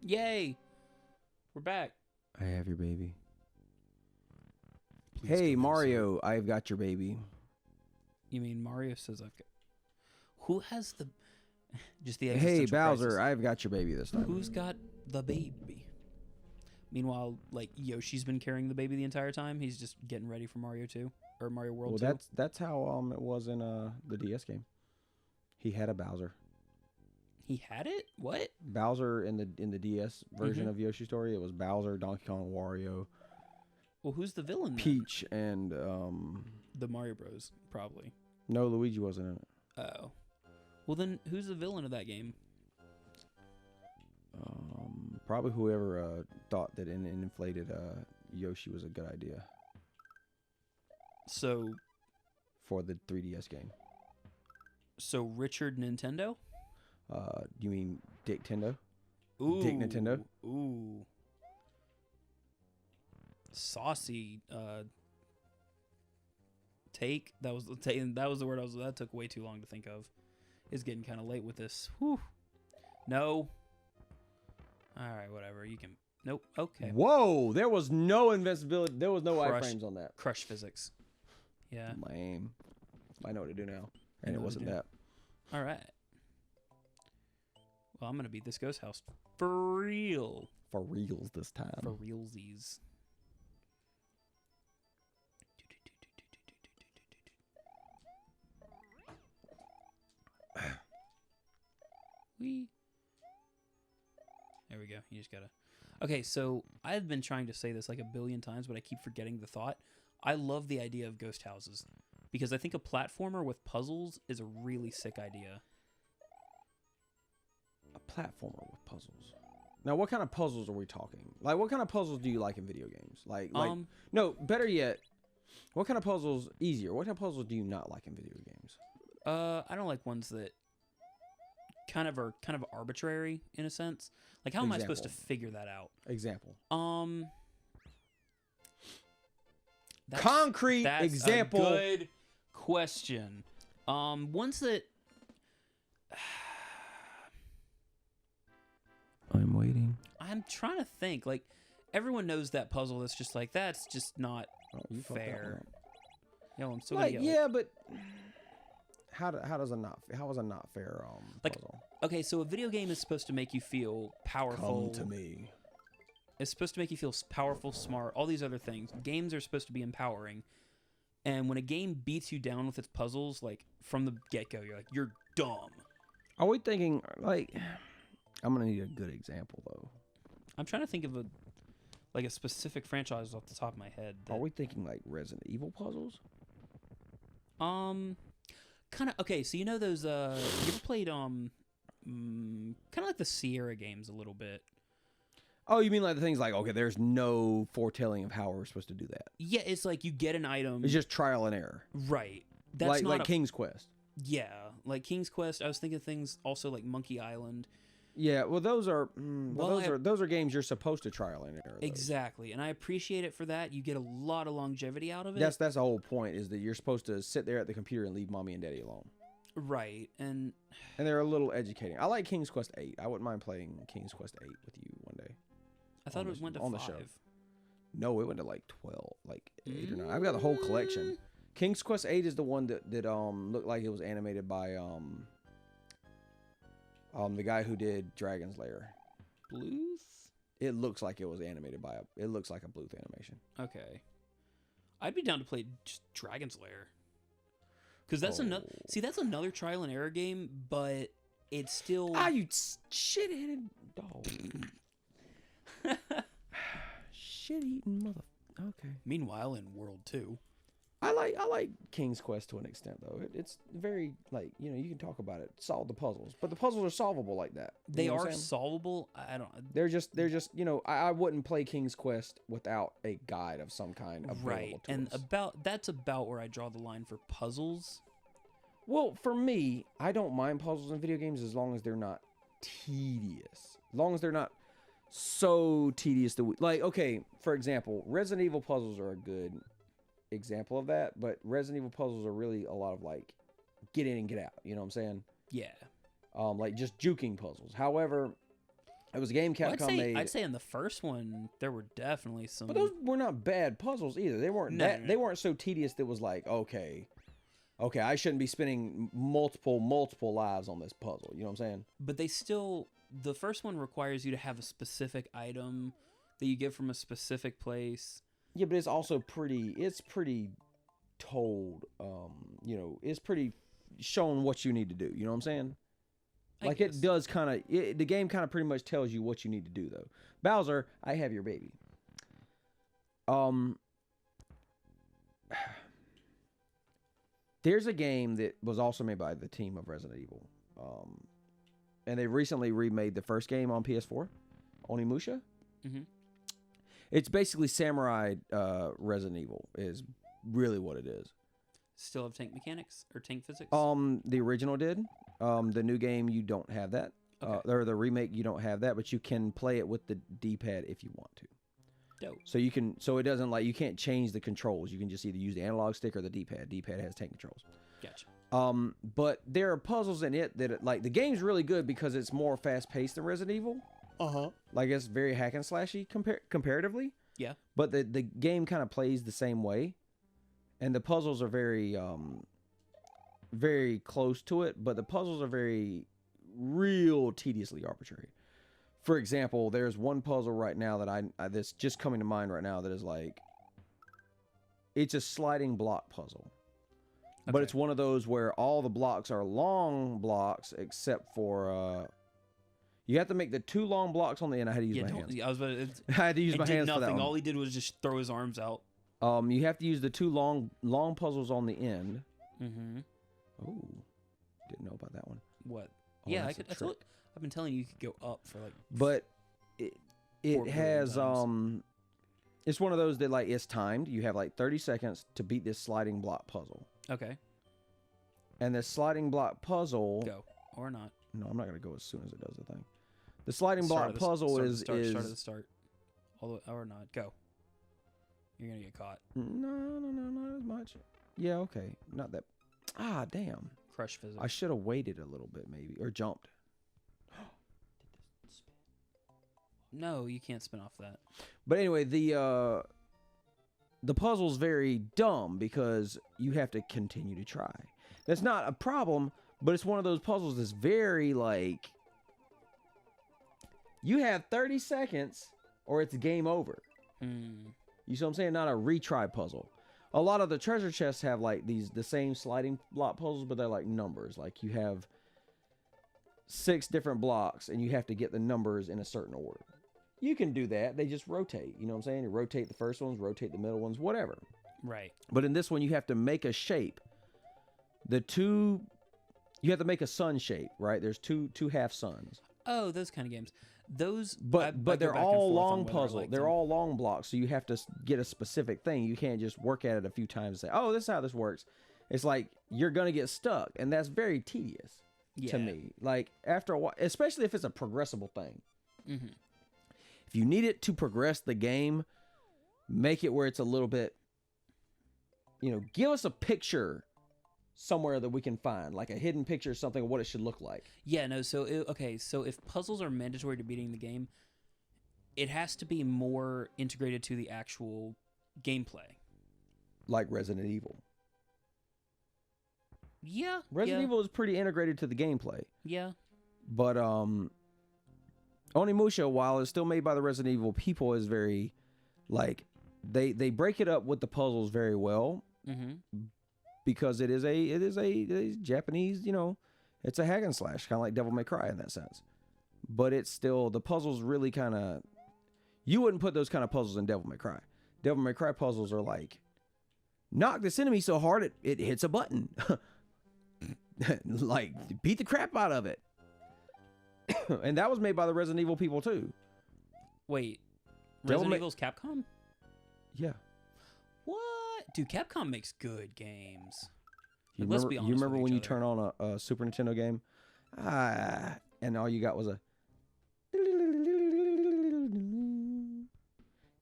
Yay! We're back. I have your baby. Please Hey, come Mario, I've got your baby. You mean Mario says I've got... Who has the... Just the Hey, existential Bowser, crisis. I've got your baby this time. Who's got the baby? Meanwhile, like, Yoshi's been carrying the baby the entire time. He's just getting ready for Mario 2. Or Mario World 2. Well, that's how it was in the DS game. He had a Bowser. He had it? What? Bowser in the DS version of Yoshi Story, it was Bowser, Donkey Kong, Wario. Well, who's the villain then? Peach and The Mario Bros, probably. no, Luigi wasn't in it. Oh. Well, then, who's the villain of that game? Probably whoever thought that an inflated Yoshi was a good idea So for the 3DS game. Richard Nintendo? You mean Dick Tendo? Ooh. Dick Nintendo? Ooh. Saucy take. That was the word that took way too long to think of. It's getting kind of late with this. Whew. No. All right, whatever. You can. Nope. Okay. Whoa! There was no invincibility. There was no iframes on that. Crush physics. Yeah. Lame. I know what to do now. And it wasn't that. All right. Well, I'm gonna beat this ghost house for real. For reals this time. For realsies. There we go. You just gotta... Okay, so I've been trying to say this like a billion times, but I keep forgetting the thought. I love the idea of ghost houses because I think a platformer with puzzles is a really sick idea. A platformer with puzzles. Now, what kind of puzzles are we talking? Like, what kind of puzzles do you like in video games? Like, no, better yet, what kind of puzzles, easier, what kind of puzzles do you not like in video games? I don't like ones that kind of arbitrary in a sense. Like, how am I supposed to figure that out? Example. Concrete example. A good question. Ones that I'm waiting. I'm trying to think. Like, everyone knows that puzzle that's just like, that's just not fair. I'm still like, gonna yeah, but how is a not fair like, puzzle? Okay, so a video game is supposed to make you feel powerful. Come to me. It's supposed to make you feel powerful, smart, all these other things. Games are supposed to be empowering. And when a game beats you down with its puzzles, like, from the get-go, you're like, you're dumb. Are we thinking, like, I'm going to need a good example, though. I'm trying to think of a specific franchise off the top of my head. Are we thinking, like, Resident Evil puzzles? Kind of, okay, so you know those, you ever played, kind of like the Sierra games a little bit. Oh, you mean like the things like, okay, there's no foretelling of how we're supposed to do that. Yeah, it's like you get an item. It's just trial and error. Right. That's like King's Quest. Yeah, like King's Quest. I was thinking of things also like Monkey Island. Yeah, well, those are those are games you're supposed to trial and error. Exactly, and I appreciate it for that. You get a lot of longevity out of it. That's the whole point, is that you're supposed to sit there at the computer and leave mommy and daddy alone. Right, and they're a little educating. I like King's Quest 8. I wouldn't mind playing King's Quest 8 with you one day. I thought it went to 5. The show. No, it went to like 12, like 8 or 9. I've got the whole collection. King's Quest 8 is the one that looked like it was animated by the guy who did Dragon's Lair. Bluth? It looks like it was animated by it looks like a Bluth animation. Okay. I'd be down to play just Dragon's Lair. Cuz that's that's another trial and error game, but it's still you shit-headed dog. Shit-eating mother. Okay. Meanwhile, in World 2, I like King's Quest to an extent, though. It's very, like, you can talk about it, solve the puzzles, but the puzzles are solvable like that. They are solvable. I don't. They're just I wouldn't play King's Quest without a guide of some kind available right, to and us. That's about where I draw the line for puzzles. Well, for me, I don't mind puzzles in video games as long as they're not tedious. As long as they're not so tedious that okay, for example, Resident Evil puzzles are a good example of that, but Resident Evil puzzles are really a lot of like get in and get out, you know what I'm saying? Yeah. Like just juking puzzles. However, It was a game Well, Capcom made. I'd say in the first one there were definitely some. But those were not bad puzzles either. They weren't they weren't so tedious that was like, okay, I shouldn't be spending multiple lives on this puzzle. You know what I'm saying? But they still, the first one requires you to have a specific item that you get from a specific place. Yeah, but it's also pretty told, you know, it's pretty shown what you need to do. You know what I'm saying? Like it does kind of, the game kind of pretty much tells you what you need to do though. Bowser, I have your baby. There's a game that was also made by the team of Resident Evil. And they recently remade the first game on PS4, Onimusha. Mm-hmm. It's basically Samurai Resident Evil is really what it is. Still have tank mechanics or tank physics? The original did. The new game, you don't have that. Okay. Or the remake, you don't have that, but you can play it with the D-pad if you want to. Dope. So you can, so it doesn't like, you can't change the controls. You can just either use the analog stick or the D-pad. D-pad has tank controls. Gotcha. But there are puzzles in it that, like, the game's really good because it's more fast-paced than Resident Evil. Uh-huh. Like, it's very hack and slashy comparatively. Yeah. But the game kind of plays the same way. And the puzzles are very, very close to it, but the puzzles are very real tediously arbitrary. For example, there's one puzzle right now that that's just coming to mind right now that is like, it's a sliding block puzzle. Okay. But it's one of those where all the blocks are long blocks except for, you have to make the 2 long blocks on the end. I had to use my hands. I had to use my hands for that one. All he did was just throw his arms out. You have to use the 2 long puzzles on the end. Mm-hmm. Oh, didn't know about that one. What? Oh, yeah, I've been telling you could go up for like. But it has it's one of those that like it's timed. You have like 30 seconds to beat this sliding block puzzle. Okay. And this sliding block puzzle. Go or not? No, I'm not gonna go as soon as it does the thing. The sliding block puzzle is start of the start. Or not? Go. You're gonna get caught. No, not as much. Yeah, okay, not that. Ah, damn. Crush physics. I should have waited a little bit, maybe, or jumped. No, you can't spin off that. But anyway, the puzzle's very dumb because you have to continue to try. That's not a problem, but it's one of those puzzles that's very like, you have 30 seconds or it's game over. You see what I'm saying? Not a retry puzzle. A lot of the treasure chests have like the same sliding block puzzles, but they're like numbers. Like you have 6 different blocks and you have to get the numbers in a certain order. You can do that. They just rotate. You know what I'm saying? You rotate the first ones, rotate the middle ones, whatever. Right. But in this one, you have to make a shape. You have to make a sun shape, right? There's two half suns. Oh, those kind of games. Those, but they're all long puzzles. They're all long blocks, so you have to get a specific thing. You can't just work at it a few times and say, "Oh, this is how this works." It's like you're gonna get stuck, and that's very tedious to me. Like after a while, especially if it's a progressible thing. Mm-hmm. If you need it to progress the game, make it where it's a little bit. Give us a picture somewhere that we can find, like a hidden picture or something of what it should look like. Yeah, no, so if puzzles are mandatory to beating the game, it has to be more integrated to the actual gameplay. Like Resident Evil. Yeah. Resident Evil is pretty integrated to the gameplay. Yeah. But Onimusha, while it's still made by the Resident Evil people, is very like they break it up with the puzzles very well. Mm-hmm. Because it is a Japanese, it's a hack and slash, kind of like Devil May Cry in that sense. But it's still, the puzzles really kind of, you wouldn't put those kind of puzzles in Devil May Cry. Devil May Cry puzzles are like, knock this enemy so hard it hits a button. Like, beat the crap out of it. And that was made by the Resident Evil people too. Wait, Resident Evil's Capcom? Yeah. What? Dude, Capcom makes good games. You remember when you turn on a Super Nintendo game? And all you got was a...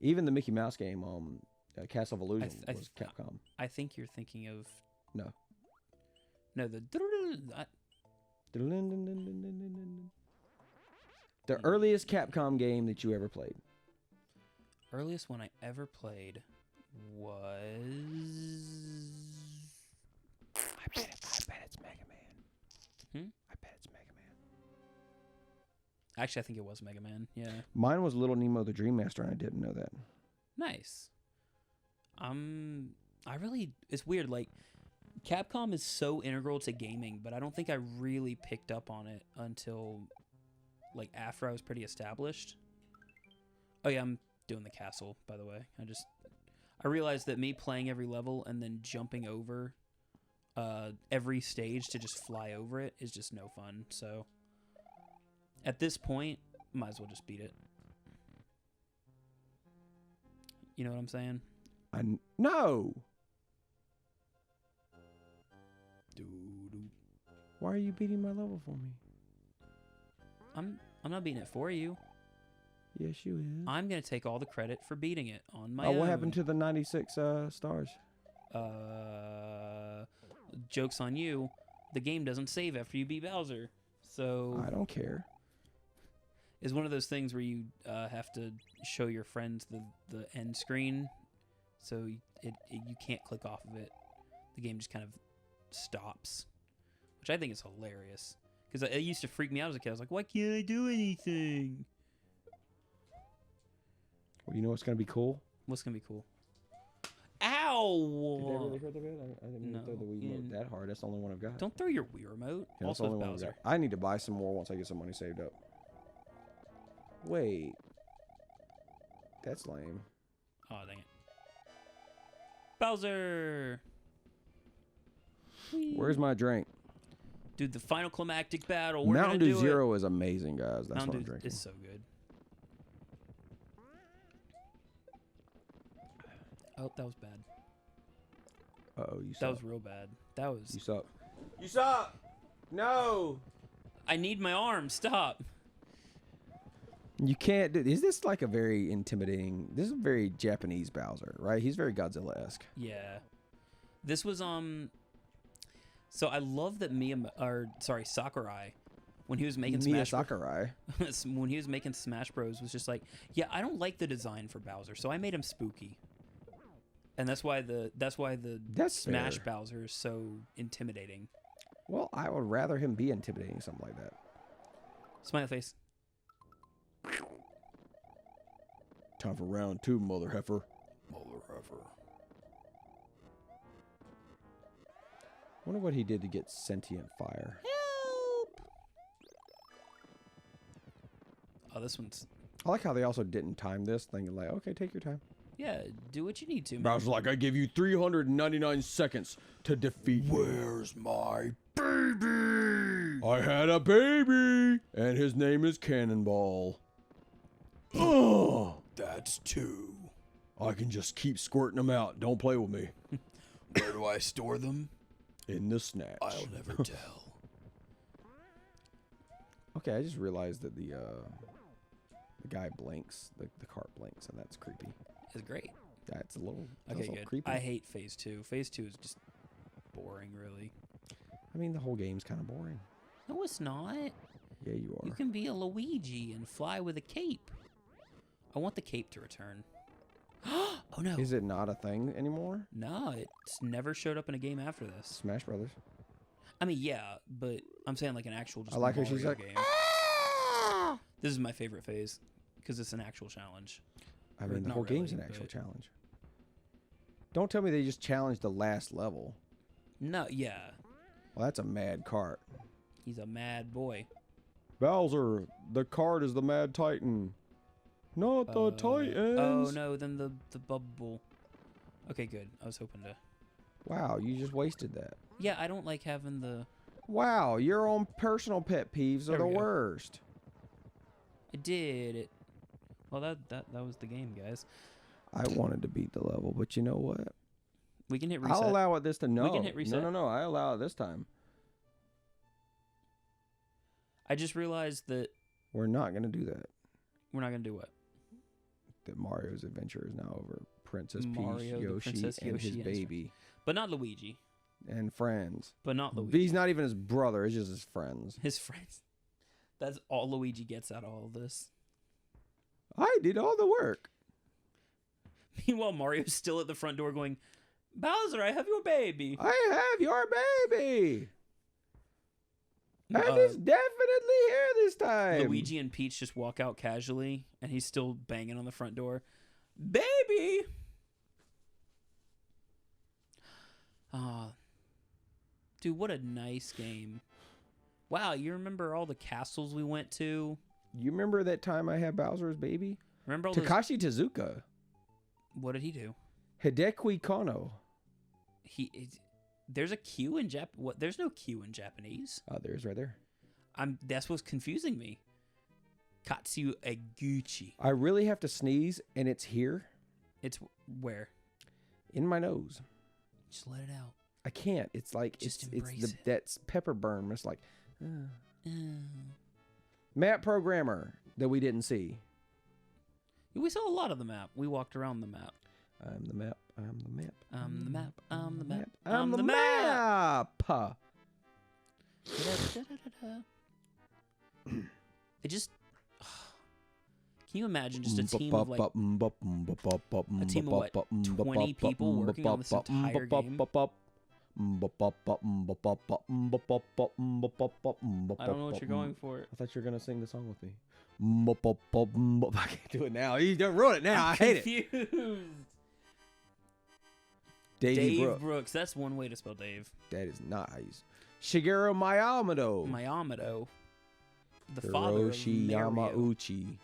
Even the Mickey Mouse game, Castle of Illusion, was Capcom. I think you're thinking of... No. No, the... The earliest Capcom game that you ever played. Earliest one I ever played was... I bet it's Mega Man. I bet it's Mega Man. Actually, I think it was Mega Man. Yeah. Mine was Little Nemo the Dream Master, and I didn't know that. Nice. It's weird. Like, Capcom is so integral to gaming, but I don't think I really picked up on it until, like, after I was pretty established. Oh yeah, I'm doing the castle, by the way. I realized that me playing every level and then jumping over every stage to just fly over it is just no fun. So at this point, might as well just beat it. You know what I'm saying? No. Why are you beating my level for me? I'm not beating it for you. Yes, you is. I'm gonna take all the credit for beating it on my own. What happened to the 96 stars? Joke's on you. The game doesn't save after you beat Bowser. So I don't care. It's one of those things where you have to show your friends the end screen, so you can't click off of it. The game just kind of stops, which I think is hilarious because it used to freak me out as a kid. I was like, why can't I do anything? Well, you know what's gonna be cool? What's gonna be cool? Ow! Did that really hurt the bit? I didn't mean to throw the Wii remote that hard. That's the only one I've got. Don't throw your Wii remote. Yeah, also, that's the only one I've Bowser. got. I need to buy some more once I get some money saved up. Wait. That's lame. Oh, dang it. Bowser! Whee. Where's my drink? Dude, the final climactic battle. We're Mountain gonna Dew do Zero is amazing, guys. That's Mountain what I'm Dew drinking. is so good. Oh, that was bad. Uh-oh, you suck. That was real bad. That was... You suck. You suck! No! I need my arm. Stop. You can't do... Is this like a very intimidating... This is a very Japanese Bowser, right? He's very Godzilla-esque. Yeah. This was, So I love that Sakurai, when he was making Sakurai. when he was making Smash Bros, was just like, yeah, I don't like the design for Bowser, so I made him spooky. And that's why the Smash fair. Bowser is so intimidating. Well, I would rather him be intimidating, something like that. Smiley face. Time for round 2, mother heifer. Mother heifer. Wonder what he did to get sentient fire. Help! Oh, this one's... I like how they also didn't time this, thinking like, okay, take your time. Yeah, do what you need to, man. Bowser's like, I give you 399 seconds to defeat me. Where's my baby? I had a baby, and his name is Cannonball. Oh, That's 2. I can just keep squirting them out. Don't play with me. Where do I store them? In the snatch. I'll never tell. Okay, I just realized that the guy blinks, the cart blinks, and that's creepy. It's great. That's a little, Good. creepy. I hate Phase 2. Phase 2 is just boring, really. I mean, the whole game's kind of boring. No, it's not. Yeah, you are. You can be a Luigi and fly with a cape. I want the cape to return. Oh, no. Is it not a thing anymore? No, it's never showed up in a game after this. Smash Brothers. I mean, yeah, but I'm saying like an actual just I like how Mario she's like, game. This is my favorite phase because it's an actual challenge. I mean, the Not whole game's really, an actual but- challenge. Don't tell me they just challenged the last level. No, yeah. Well, that's a mad cart. He's a mad boy. Bowser, the cart is the mad titan. Not the titans. Oh, no, then the bubble. Okay, good. I was hoping to... Wow, you just wasted that. Yeah, I don't like having the... Wow, your own personal pet peeves are There the we go. worst. I did it. Well, that was the game, guys. I wanted to beat the level, but you know what? We can hit reset. I'll allow it this time. No, can hit reset. no. I allow it this time. I just realized that We're not going to do that. we're not going to do what? That Mario's adventure is now over. Princess Mario, Peach, the Yoshi, Princess and Yoshi his and his baby. But not Luigi. And friends. But not Luigi. He's not even his brother. It's just his friends. His friends. That's all Luigi gets out of all of this. I did all the work. Meanwhile, Mario's still at the front door going, Bowser, I have your baby. I have your baby. And it's definitely here this time. Luigi and Peach just walk out casually, and he's still banging on the front door. Baby! Dude, what a nice game. Wow, you remember all the castles we went to? You remember that time I had Bowser's baby? Remember all Takashi Tezuka. What did he do? Hideki Kono. There's a Q in What? There's no Q in Japanese. Oh, there's right there. That's what's confusing me. Katsu Eguchi. I really have to sneeze, and it's here. It's where? In my nose. Just let it out. I can't. It's like Just it's embrace it. that's pepper burn. It's like map programmer that we didn't see. We saw a lot of the map. We walked around the map. I'm the map. I'm the map. I'm the map. I'm the map. I'm the map. It just. Can you imagine just a team of like 20 people working on this entire game? I don't know what you're going for. I thought you were gonna sing the song with me. I can't do it now. You don't ruin it now. I hate it. Dave Brooks. That's one way to spell Dave. That is not how you. Shigeru Miyamoto. Miyamoto. The father of Hiroshi Mario. Yamauchi.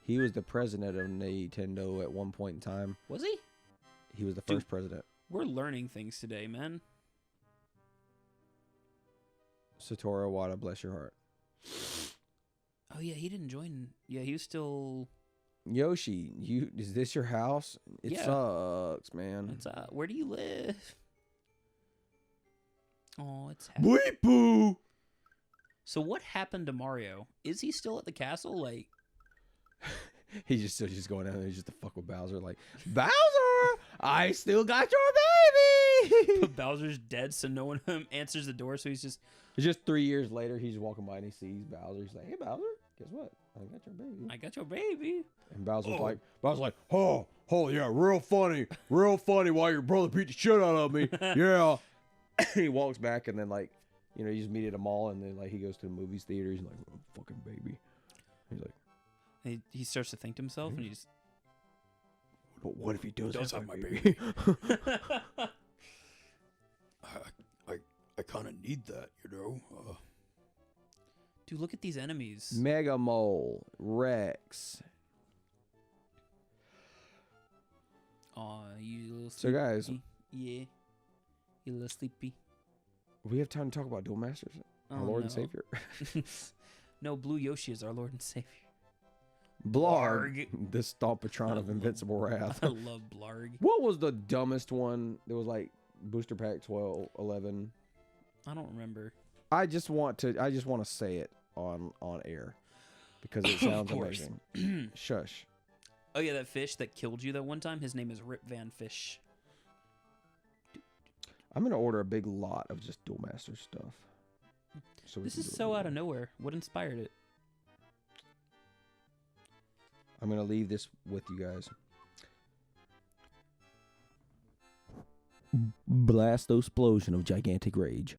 He was the president of Nintendo at one point in time. Was he? He was the first president. We're learning things today, man. Satoru Iwata, bless your heart. Oh yeah, he didn't join. Yeah, he was still. Yoshi, is this your house? It sucks, man. It's where do you live? Oh, it's Weepoo. So what happened to Mario? Is he still at the castle? Like he's just going down there just to fuck with Bowser. Like, Bowser, I still got your baby. But Bowser's dead, so no one answers the door. So he's just. It's just 3 years later. He's walking by and he sees Bowser. He's like, "Hey, Bowser, guess what? I got your baby." I got your baby. And Bowser's like, oh yeah, real funny while your brother beat the shit out of me. Yeah. He walks back and then you just meet at a mall and then he goes to the movies theater. He's like, oh, fucking baby. He's like, he starts to think to himself and he just. But what if he does have my baby? I kind of need that, Dude, look at these enemies. Mega Mole, Rex. Aw, you little So guys, yeah, you little sleepy. we have time to talk about Duel Masters, our Lord and Savior. No, Blue Yoshi is our Lord and Savior. Blarg, the stomp patron of Invincible Wrath. I love Blarg. What was the dumbest one? There was Booster Pack 12, 11. I don't remember. I just want to say it on air because it sounds amazing. Shush. Oh yeah, that fish that killed you that one time. His name is Rip Van Fish. I'm gonna order a big lot of just Duel Master stuff. So this is so out of nowhere. What inspired it? I'm gonna leave this with you guys. Blast explosion of gigantic rage.